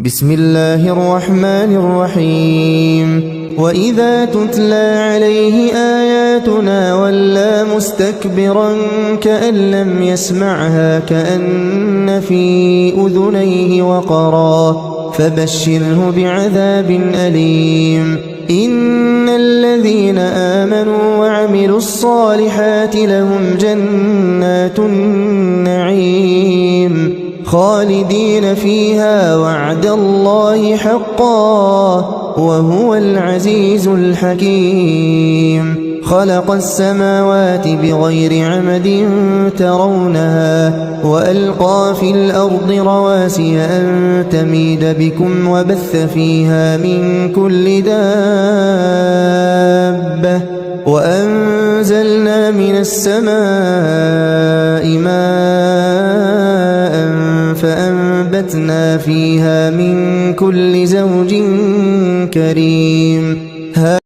بسم الله الرحمن الرحيم وإذا تتلى عليه آياتنا ولى مستكبرا كأن لم يسمعها كأن في أذنيه وقرا فبشره بعذاب أليم إن الذين آمنوا وعملوا الصالحات لهم جنات النعيم خالدين فيها وعد الله حقا وهو العزيز الحكيم خلق السماوات بغير عمد ترونها وألقى في الأرض رواسي أن تميد بكم وبث فيها من كل دابة وأنزلنا من السماء ماء فأنبتنا فيها من كل زوج كريم